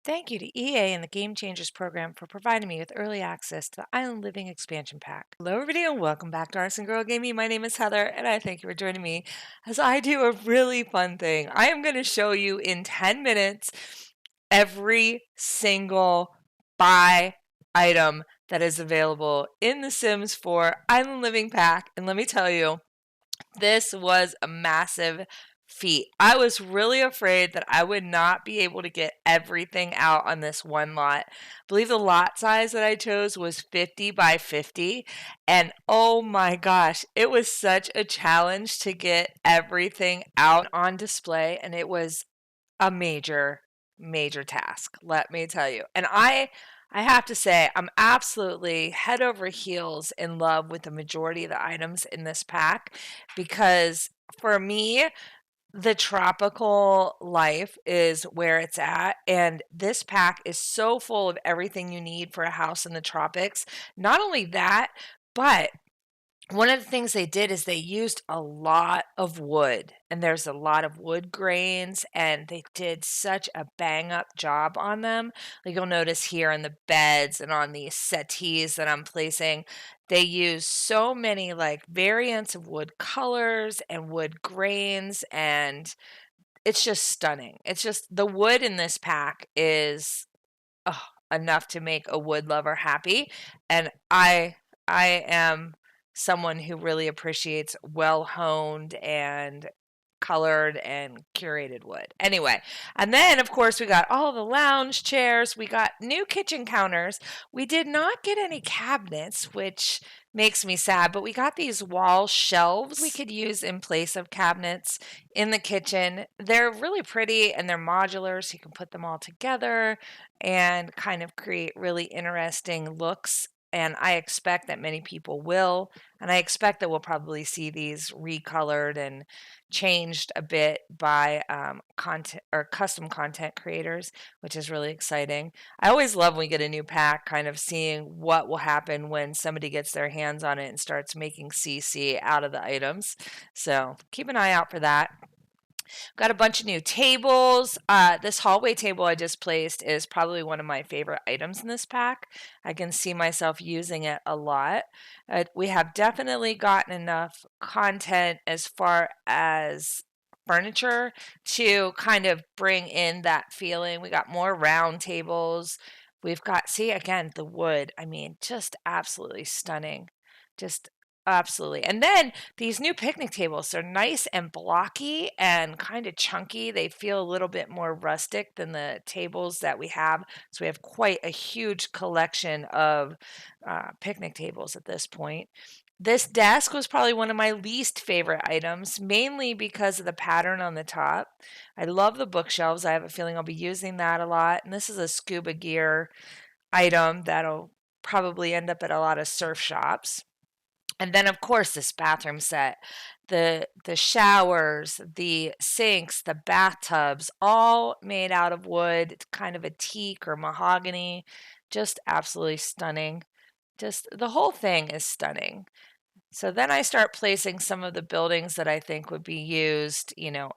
Thank you to EA and the Game Changers program for providing me with early access to the Island Living expansion pack. Hello, everybody, and welcome back to ArsenGirl Gaming. My name is Heather, and I thank you for joining me as I do a really fun thing. I am going to show you in 10 minutes every single buy item that is available in the Sims 4 Island Living pack. And let me tell you, this was a massive feat. I was really afraid that I would not be able to get everything out on this one lot. I believe the lot size that I chose was 50 by 50. And oh my gosh, it was such a challenge to get everything out on display. And it was a major task, let me tell you. And I have to say, I'm absolutely head over heels in love with the majority of the items in this pack because for me, the tropical life is where it's at. And this pack is so full of everything you need for a house in the tropics. Not only that, but one of the things they did is they used a lot of wood, and there's a lot of wood grains, and they did such a bang up job on them. Like you'll notice here in the beds and on these settees that I'm placing, they use so many like variants of wood colors and wood grains, and it's just stunning. It's just the wood in this pack is oh, enough to make a wood lover happy, and I am someone who really appreciates well honed and colored and curated wood. Anyway, and then of course we got all the lounge chairs, we got new kitchen counters. We did not get any cabinets, which makes me sad, but we got these wall shelves we could use in place of cabinets in the kitchen. They're really pretty and they're modular, so you can put them all together and kind of create really interesting looks. And I expect that many people will. And I expect that we'll probably see these recolored and changed a bit by content or custom content creators, which is really exciting. I always love when we get a new pack, kind of seeing what will happen when somebody gets their hands on it and starts making CC out of the items. So keep an eye out for that. Got a bunch of new tables. This hallway table I just placed is probably one of my favorite items in this pack. I can see myself using it a lot. We have definitely gotten enough content as far as furniture to kind of bring in that feeling. We got more round tables. We've got, see, again, the wood. I mean, just absolutely stunning. Just absolutely. And then these new picnic tables, they're nice and blocky and kind of chunky. They feel a little bit more rustic than the tables that we have. So we have quite a huge collection of picnic tables at this point. This desk was probably one of my least favorite items, mainly because of the pattern on the top. I love the bookshelves. I have a feeling I'll be using that a lot. And this is a scuba gear item that'll probably end up at a lot of surf shops. And then, of course, this bathroom set, the showers, the sinks, the bathtubs, all made out of wood. It's kind of a teak or mahogany. Just absolutely stunning. Just the whole thing is stunning. So then I start placing some of the buildings that I think would be used,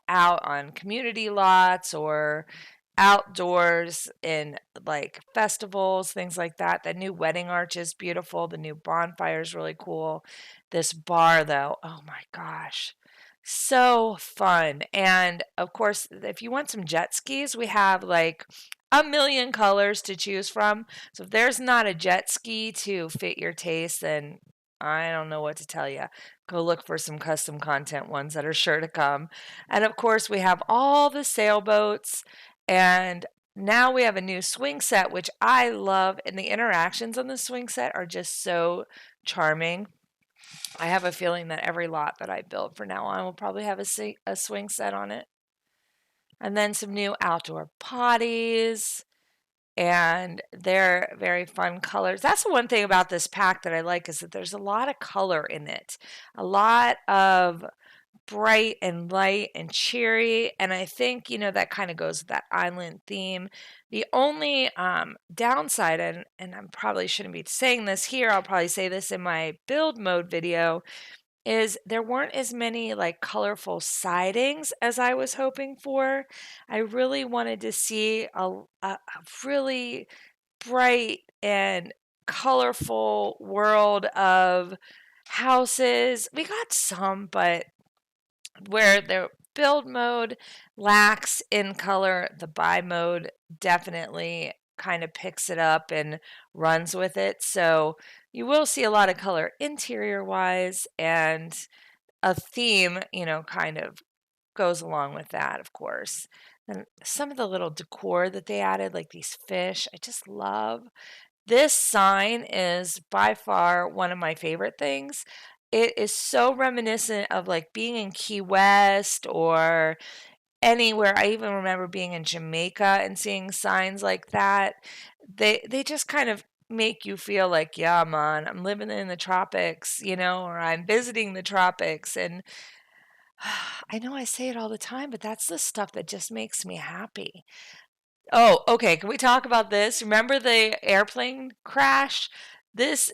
out on community lots or outdoors in like festivals, things like that. The new wedding arch is beautiful. The new bonfire is really cool. This bar, though, oh my gosh, so fun. And of course, if you want some jet skis, we have like a million colors to choose from. So if there's not a jet ski to fit your taste, then I don't know what to tell you. Go look for some custom content ones that are sure to come. And of course, we have all the sailboats, and now we have a new swing set, which I love. And the interactions on the swing set are just so charming. I have a feeling that every lot that I build from now on will probably have a swing set on it. And then some new outdoor potties, and they're very fun colors. That's the one thing about this pack that I like is that there's a lot of color in it, a lot of bright and light and cheery, and I think that kind of goes with that island theme. The only downside, and I probably shouldn't be saying this here, I'll probably say this in my build mode video, is there weren't as many like colorful sidings as I was hoping for. I really wanted to see a really bright and colorful world of houses. We got some, but where the build mode lacks in color, the buy mode definitely kind of picks it up and runs with it. So you will see a lot of color interior wise, and a theme, kind of goes along with that, of course. And some of the little decor that they added, like these fish, I just love. This sign is by far one of my favorite things. It is so reminiscent of like being in Key West or anywhere. I even remember being in Jamaica and seeing signs like that. They just kind of make you feel like, yeah, man, I'm living in the tropics, or I'm visiting the tropics. And I know I say it all the time, but that's the stuff that just makes me happy. Oh, okay. Can we talk about this? Remember the airplane crash? This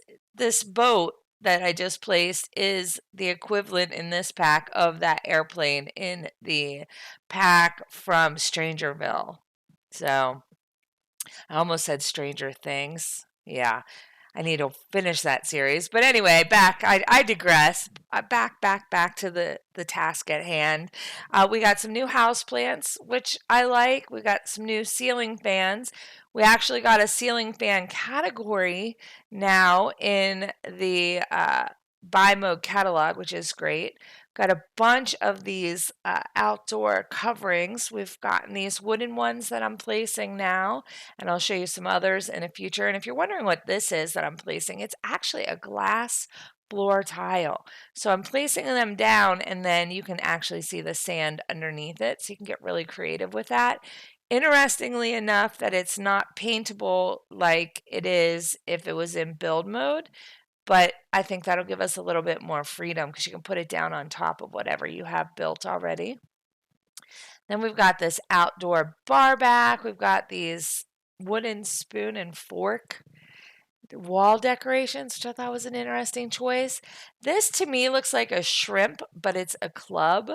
boat that I just placed is the equivalent in this pack of that airplane in the pack from Strangerville. So I almost said Stranger Things. Yeah. I need to finish that series. But anyway, back. I digress. Back to the task at hand. We got some new house plants, which I like. We got some new ceiling fans. We actually got a ceiling fan category now in the buy mode catalog, which is great. Got a bunch of these outdoor coverings. We've gotten these wooden ones that I'm placing now, and I'll show you some others in the future. And if you're wondering what this is that I'm placing, it's actually a glass floor tile. So I'm placing them down, and then you can actually see the sand underneath it. So you can get really creative with that. Interestingly enough, that it's not paintable like it is if it was in build mode, but I think that'll give us a little bit more freedom because you can put it down on top of whatever you have built already. Then we've got this outdoor bar back. We've got these wooden spoon and fork wall decorations, which I thought was an interesting choice. This to me looks like a shrimp, but it's a club.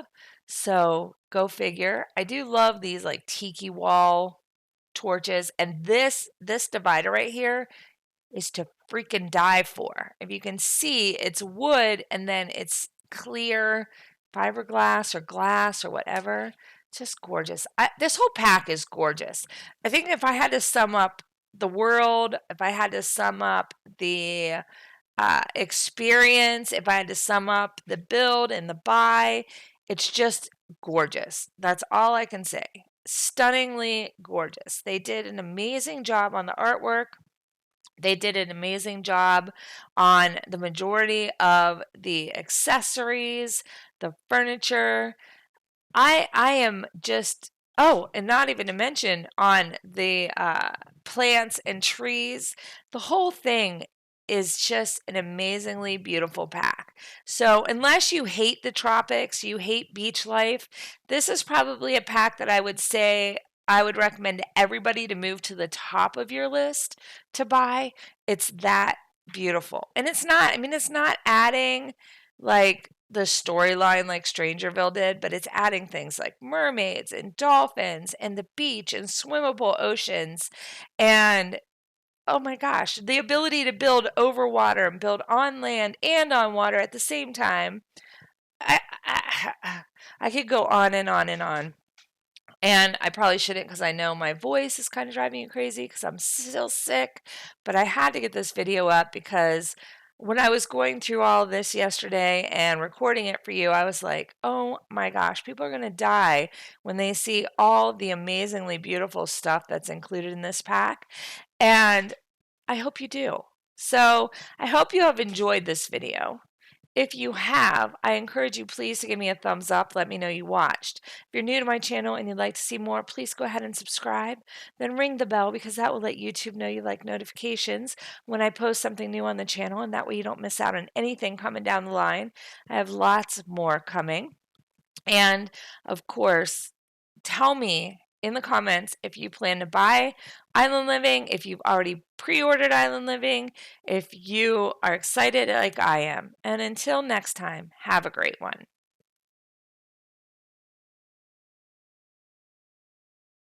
So go figure. I do love these like tiki wall torches, and this divider right here is to freaking die for. If you can see, it's wood and then it's clear fiberglass or glass or whatever. Just gorgeous. This whole pack is gorgeous. I think if I had to sum up the world, if I had to sum up the experience, if I had to sum up the build and the buy, it's just gorgeous. That's all I can say. Stunningly gorgeous. They did an amazing job on the artwork. They did an amazing job on the majority of the accessories, the furniture. I am just, oh, and not even to mention on the plants and trees. The whole thing is just an amazingly beautiful pack. So unless you hate the tropics, you hate beach life, this is probably a pack that I would say I would recommend to everybody to move to the top of your list to buy. It's that beautiful. And it's not adding like the storyline like Strangerville did, but it's adding things like mermaids and dolphins and the beach and swimmable oceans and oh my gosh, the ability to build over water and build on land and on water at the same time. I could go on and on and on. And I probably shouldn't because I know my voice is kind of driving you crazy because I'm still sick. But I had to get this video up because when I was going through all of this yesterday and recording it for you, I was like, oh my gosh, people are going to die when they see all the amazingly beautiful stuff that's included in this pack. And I hope you do. So I hope you have enjoyed this video. If you have, I encourage you please to give me a thumbs up. Let me know you watched. If you're new to my channel and you'd like to see more, please go ahead and subscribe. Then ring the bell because that will let YouTube know you like notifications when I post something new on the channel, and that way you don't miss out on anything coming down the line. I have lots more coming. And of course, tell me in the comments if you plan to buy Island Living, if you've already pre-ordered Island Living, if you are excited like I am. And until next time, have a great one.